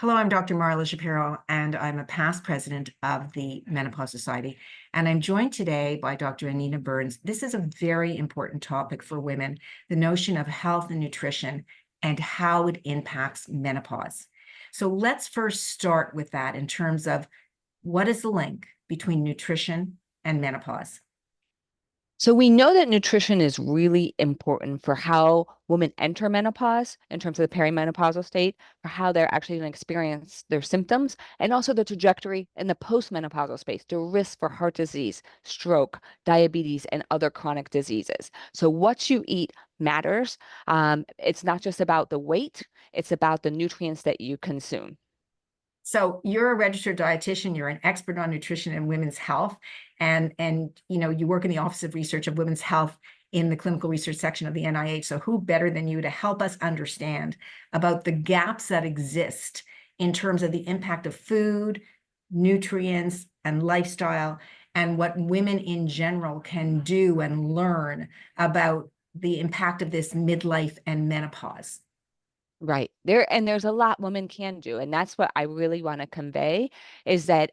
Hello, I'm Dr. Marla Shapiro, and I'm a past president of the Menopause Society. And I'm joined today by Dr. Annina Burns. This is a very important topic for women, the notion of health and nutrition and how it impacts menopause. So let's first start with that in terms of what is the link between nutrition and menopause? So we know that nutrition is really important for how women enter menopause in terms of the perimenopausal state, for how they're actually going to experience their symptoms, and also the trajectory in the postmenopausal space, the risk for heart disease, stroke, diabetes, and other chronic diseases. So what you eat matters. It's not just about the weight, it's about the nutrients that you consume. So you're a registered dietitian, you're an expert on nutrition and women's health, and you work in the Office of Research of Women's Health in the clinical research section of the NIH. So who better than you to help us understand about the gaps that exist in terms of the impact of food, nutrients, and lifestyle, and what women in general can do and learn about the impact of this midlife and menopause? Right. There's a lot women can do. And that's what I really want to convey is that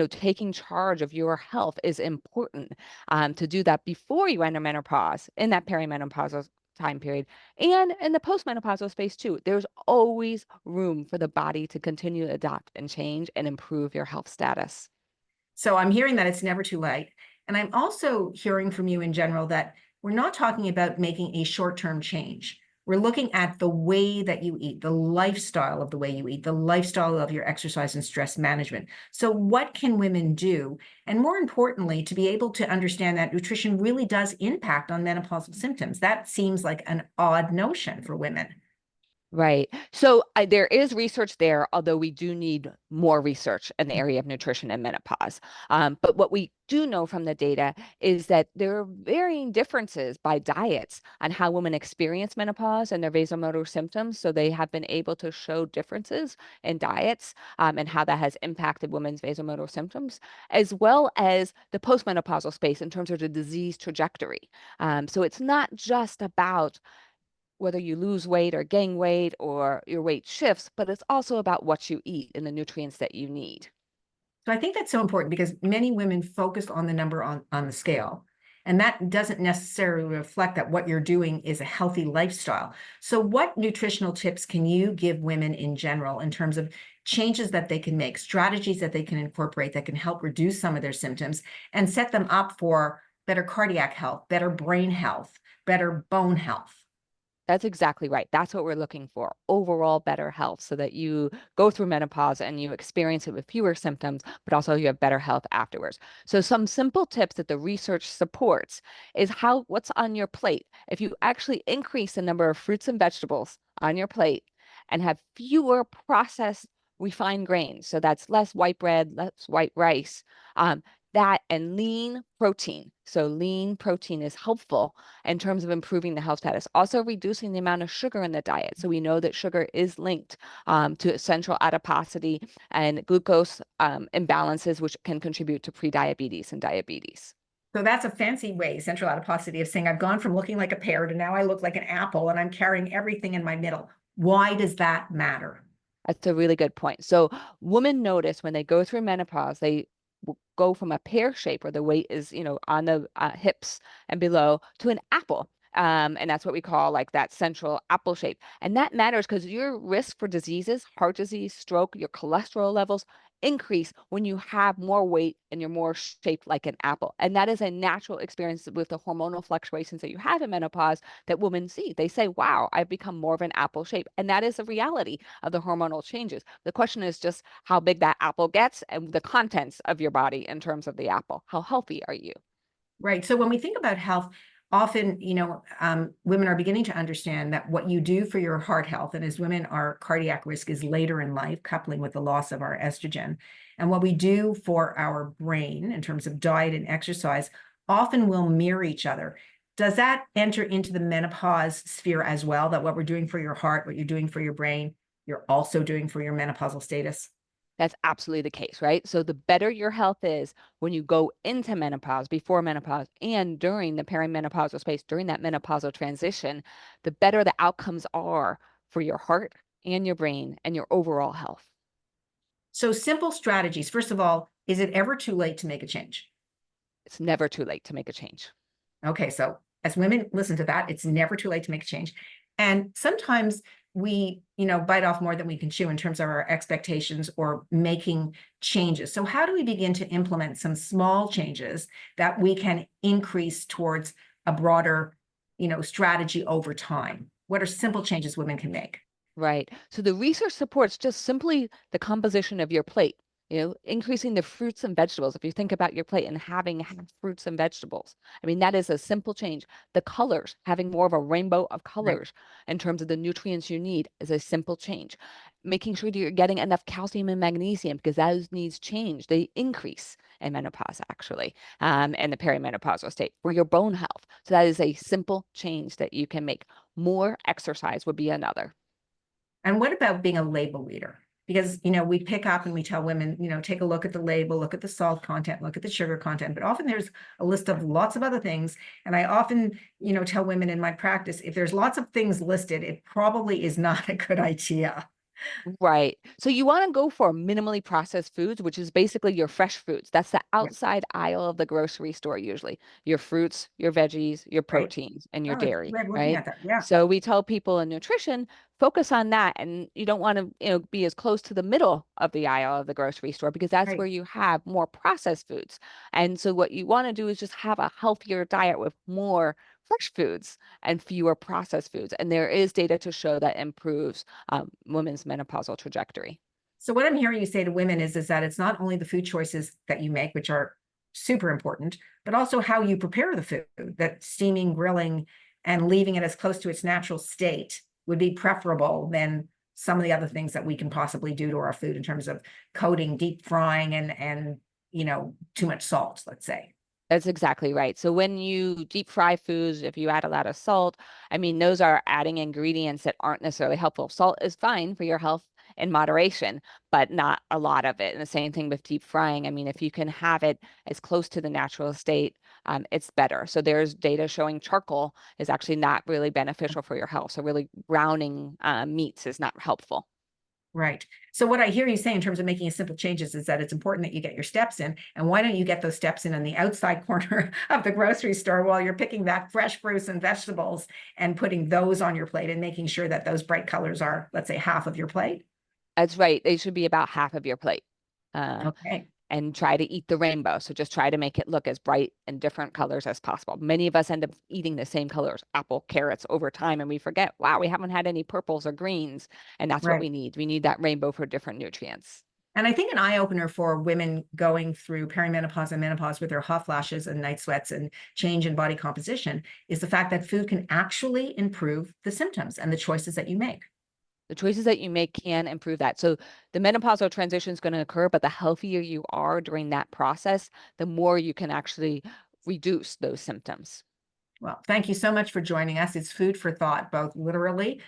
taking charge of your health is important to do that before you enter menopause in that perimenopausal time period and in the postmenopausal space too. There's always room for the body to continue to adapt and change and improve your health status. So I'm hearing that it's never too late. And I'm also hearing from you in general that we're not talking about making a short-term change. We're looking at the way that you eat, the lifestyle of the way you eat, the lifestyle of your exercise and stress management. So what can women do? And more importantly, to be able to understand that nutrition really does impact on menopausal symptoms. That seems like an odd notion for women. Right. So there is research there, although we do need more research in the area of nutrition and menopause. But what we do know from the data is that there are varying differences by diets on how women experience menopause and their vasomotor symptoms. So they have been able to show differences in diets and how that has impacted women's vasomotor symptoms, as well as the postmenopausal space in terms of the disease trajectory. So it's not just about whether you lose weight or gain weight or your weight shifts, but it's also about what you eat and the nutrients that you need. So I think that's so important because many women focus on the number on the scale. And that doesn't necessarily reflect that what you're doing is a healthy lifestyle. So, what nutritional tips can you give women in general in terms of changes that they can make, strategies that they can incorporate that can help reduce some of their symptoms and set them up for better cardiac health, better brain health, better bone health? That's exactly right. That's what we're looking for, overall better health, so that you go through menopause and you experience it with fewer symptoms, but also you have better health afterwards. So some simple tips that the research supports is what's on your plate. If you actually increase the number of fruits and vegetables on your plate and have fewer processed refined grains, so that's less white bread, less white rice, that and lean protein. So lean protein is helpful in terms of improving the health status. Also reducing the amount of sugar in the diet. So we know that sugar is linked to central adiposity and glucose imbalances, which can contribute to prediabetes and diabetes. So that's a fancy way, central adiposity, of saying I've gone from looking like a pear to now I look like an apple and I'm carrying everything in my middle. Why does that matter? That's a really good point. So women notice when they go through menopause, they go from a pear shape where the weight is, on the hips and below to an apple. And that's what we call like that central apple shape. And that matters because your risk for diseases, heart disease, stroke, your cholesterol levels increase when you have more weight and you're more shaped like an apple. And that is a natural experience with the hormonal fluctuations that you have in menopause that women see. They say, wow, I've become more of an apple shape. And that is a reality of the hormonal changes. The question is just how big that apple gets and the contents of your body in terms of the apple. How healthy are you? Right. So when we think about health, often, women are beginning to understand that what you do for your heart health, and as women, our cardiac risk is later in life, coupling with the loss of our estrogen. And what we do for our brain in terms of diet and exercise often will mirror each other. Does that enter into the menopause sphere as well? That what we're doing for your heart, what you're doing for your brain, you're also doing for your menopausal status? That's absolutely the case, right? So the better your health is when you go into menopause, before menopause, and during the perimenopausal space, during that menopausal transition, the better the outcomes are for your heart, and your brain and your overall health. So simple strategies. First of all, is it ever too late to make a change? It's never too late to make a change. Okay, so as women listen to that, it's never too late to make a change. And sometimes we, bite off more than we can chew in terms of our expectations or making changes. So how do we begin to implement some small changes that we can increase towards a broader, strategy over time? What are simple changes women can make? Right. So the research supports just simply the composition of your plate, increasing the fruits and vegetables. If you think about your plate and having half fruits and vegetables, I mean, that is a simple change. The colors, having more of a rainbow of Right. colors in terms of the nutrients you need is a simple change. Making sure that you're getting enough calcium and magnesium because those needs change. They increase in menopause, actually, and the perimenopausal state for your bone health. So that is a simple change that you can make. More exercise would be another. And what about being a label reader? Because, we pick up and we tell women, take a look at the label, look at the salt content, look at the sugar content, but often there's a list of lots of other things. And I often, tell women in my practice, if there's lots of things listed, it probably is not a good idea. Right. So you want to go for minimally processed foods, which is basically your fresh foods. That's the Yeah, outside aisle of the grocery store, usually. Your fruits, your veggies, your right. proteins, and your Oh, it's dairy, great looking right? at that. Yeah, So we tell people in nutrition, focus on that. And you don't want to, be as close to the middle of the aisle of the grocery store because that's where right. you have more processed foods. And so what you want to do is just have a healthier diet with more fresh foods and fewer processed foods. And there is data to show that improves women's menopausal trajectory. So what I'm hearing you say to women is that it's not only the food choices that you make, which are super important, but also how you prepare the food, that steaming, grilling, and leaving it as close to its natural state would be preferable than some of the other things that we can possibly do to our food in terms of coating, deep frying, and too much salt, let's say. That's exactly right. So when you deep fry foods, if you add a lot of salt, I mean, those are adding ingredients that aren't necessarily helpful. Salt is fine for your health in moderation, but not a lot of it. And the same thing with deep frying. I mean, if you can have it as close to the natural state, it's better. So there's data showing charcoal is actually not really beneficial for your health. So really browning meats is not helpful. Right. So what I hear you say in terms of making a simple changes is that it's important that you get your steps in. And why don't you get those steps in on the outside corner of the grocery store while you're picking back fresh fruits and vegetables and putting those on your plate and making sure that those bright colors are, let's say, half of your plate? That's right. They should be about half of your plate. Uh, Okay. and try to eat the rainbow. So just try to make it look as bright and different colors as possible. Many of us end up eating the same colors, apple, carrots over time, and we forget, wow, we haven't had any purples or greens. And that's what Right. we need. We need that rainbow for different nutrients. And I think an eye opener for women going through perimenopause and menopause with their hot flashes and night sweats and change in body composition is the fact that food can actually improve the symptoms and the choices that you make. The choices that you make can improve that. So the menopausal transition is going to occur, but the healthier you are during that process, the more you can actually reduce those symptoms. Well, thank you so much for joining us. It's food for thought, both literally